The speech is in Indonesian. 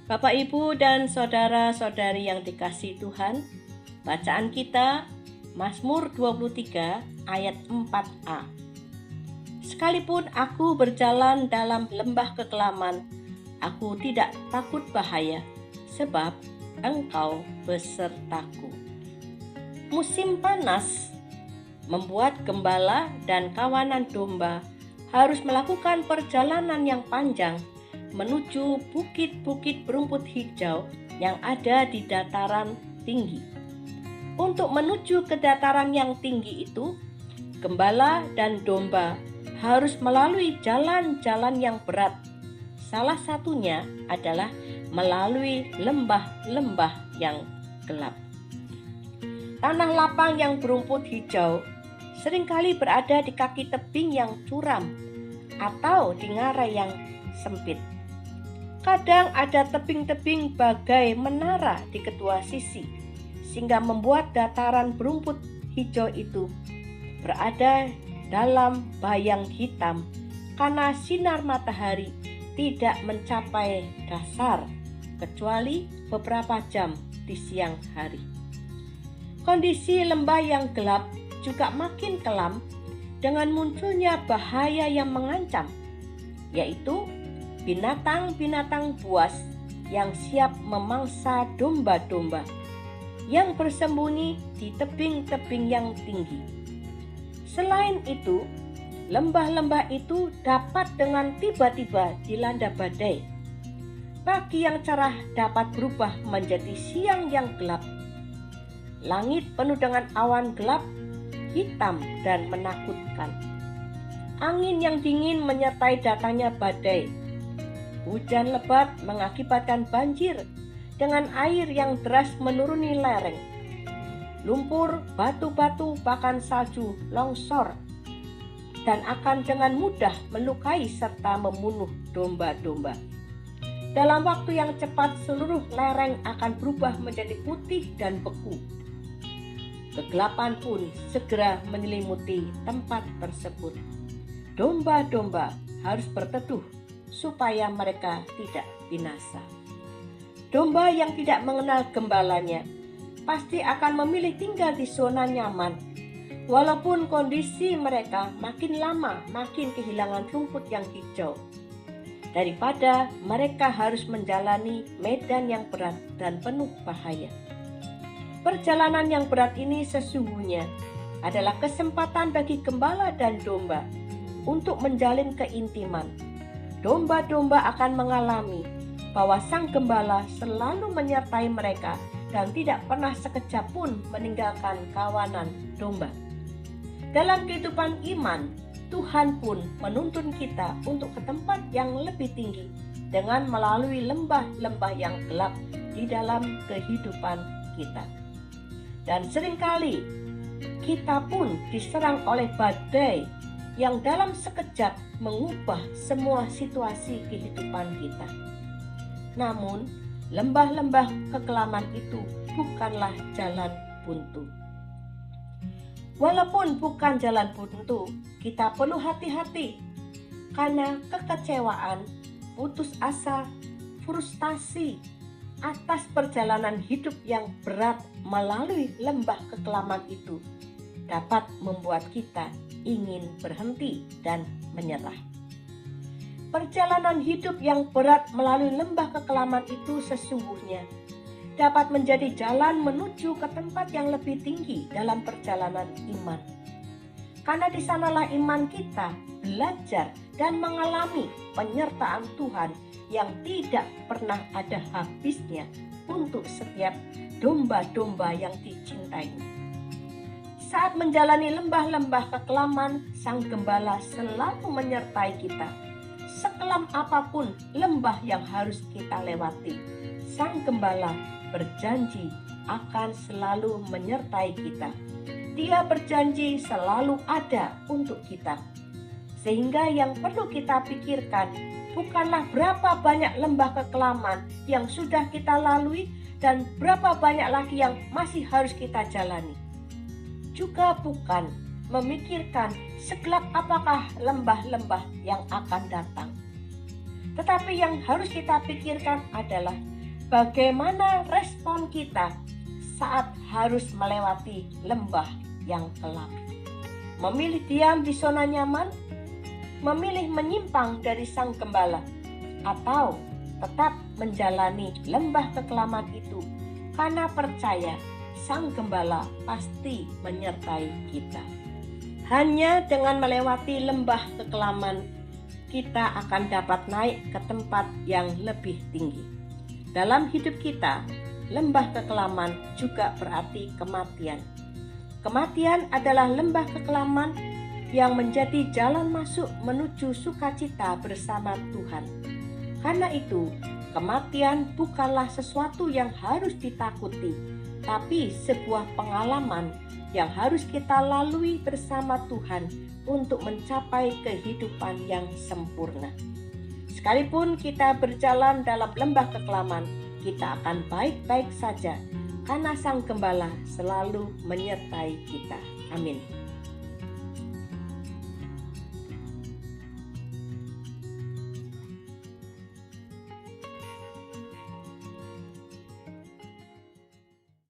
Bapak, Ibu, dan saudara-saudari yang dikasihi Tuhan, bacaan kita Mazmur 23 ayat 4a. Sekalipun aku berjalan dalam lembah kekelaman, aku tidak takut bahaya, sebab Engkau besertaku. Musim panas membuat gembala dan kawanan domba harus melakukan perjalanan yang panjang menuju bukit-bukit berumput hijau yang ada di dataran tinggi. Untuk menuju ke dataran yang tinggi itu, gembala dan domba harus melalui jalan-jalan yang berat. Salah satunya adalah melalui lembah-lembah yang gelap. Tanah lapang yang berumput hijau seringkali berada di kaki tebing yang curam atau di ngarai yang sempit. Kadang ada tebing-tebing bagai menara di kedua sisi, sehingga membuat dataran berumput hijau itu berada dalam bayang hitam karena sinar matahari tidak mencapai dasar kecuali beberapa jam di siang hari. Kondisi lembah yang gelap juga makin kelam dengan munculnya bahaya yang mengancam, yaitu binatang-binatang buas yang siap memangsa domba-domba yang bersembunyi di tebing-tebing yang tinggi. Selain itu, lembah-lembah itu dapat dengan tiba-tiba dilanda badai. Pagi yang cerah dapat berubah menjadi siang yang gelap. Langit penuh dengan awan gelap, hitam dan menakutkan. Angin yang dingin menyertai datangnya badai. Hujan lebat mengakibatkan banjir dengan air yang deras menuruni lereng. Lumpur, batu-batu, bahkan salju longsor dan akan dengan mudah melukai serta membunuh domba-domba. Dalam waktu yang cepat seluruh lereng akan berubah menjadi putih dan beku. Kegelapan pun segera menyelimuti tempat tersebut. Domba-domba harus berteduh supaya mereka tidak binasa. Domba yang tidak mengenal gembalanya pasti akan memilih tinggal di zona nyaman, walaupun kondisi mereka makin lama makin kehilangan rumput yang hijau, daripada mereka harus menjalani medan yang berat dan penuh bahaya. Perjalanan yang berat ini sesungguhnya adalah kesempatan bagi gembala dan domba untuk menjalin keintiman. Domba-domba akan mengalami bahwa sang gembala selalu menyertai mereka dan tidak pernah sekejap pun meninggalkan kawanan domba. Dalam kehidupan iman, Tuhan pun menuntun kita untuk ke tempat yang lebih tinggi dengan melalui lembah-lembah yang gelap di dalam kehidupan kita. Dan seringkali kita pun diserang oleh badai yang dalam sekejap mengubah semua situasi kehidupan kita. Namun, lembah-lembah kekelaman itu bukanlah jalan buntu. Walaupun bukan jalan buntu, kita perlu hati-hati karena kekecewaan, putus asa, frustasi atas perjalanan hidup yang berat melalui lembah kekelaman itu dapat membuat kita ingin berhenti dan menyerah. Perjalanan hidup yang berat melalui lembah kekelaman itu sesungguhnya dapat menjadi jalan menuju ke tempat yang lebih tinggi dalam perjalanan iman. Karena di sanalah iman kita belajar dan mengalami penyertaan Tuhan yang tidak pernah ada habisnya untuk setiap domba-domba yang dicintainya. Saat menjalani lembah-lembah kekelaman, Sang Gembala selalu menyertai kita. Sekelam apapun lembah yang harus kita lewati, Sang Gembala berjanji akan selalu menyertai kita. Dia berjanji selalu ada untuk kita. Sehingga yang perlu kita pikirkan bukanlah berapa banyak lembah kekelaman yang sudah kita lalui dan berapa banyak lagi yang masih harus kita jalani. Juga bukan memikirkan segelap apakah lembah-lembah yang akan datang. Tetapi yang harus kita pikirkan adalah Bagaimana respon kita saat harus melewati lembah yang gelap? Memilih diam di zona nyaman, memilih menyimpang dari Sang Gembala, atau tetap menjalani lembah kekelaman itu karena percaya Sang Gembala pasti menyertai kita. Hanya dengan melewati lembah kekelaman, kita akan dapat naik ke tempat yang lebih tinggi. Dalam hidup kita, lembah kekelaman juga berarti kematian. Kematian adalah lembah kekelaman yang menjadi jalan masuk menuju sukacita bersama Tuhan. Karena itu, kematian bukanlah sesuatu yang harus ditakuti, tapi sebuah pengalaman yang harus kita lalui bersama Tuhan untuk mencapai kehidupan yang sempurna. Sekalipun kita berjalan dalam lembah kekelaman, kita akan baik-baik saja karena Sang Gembala selalu menyertai kita. Amin.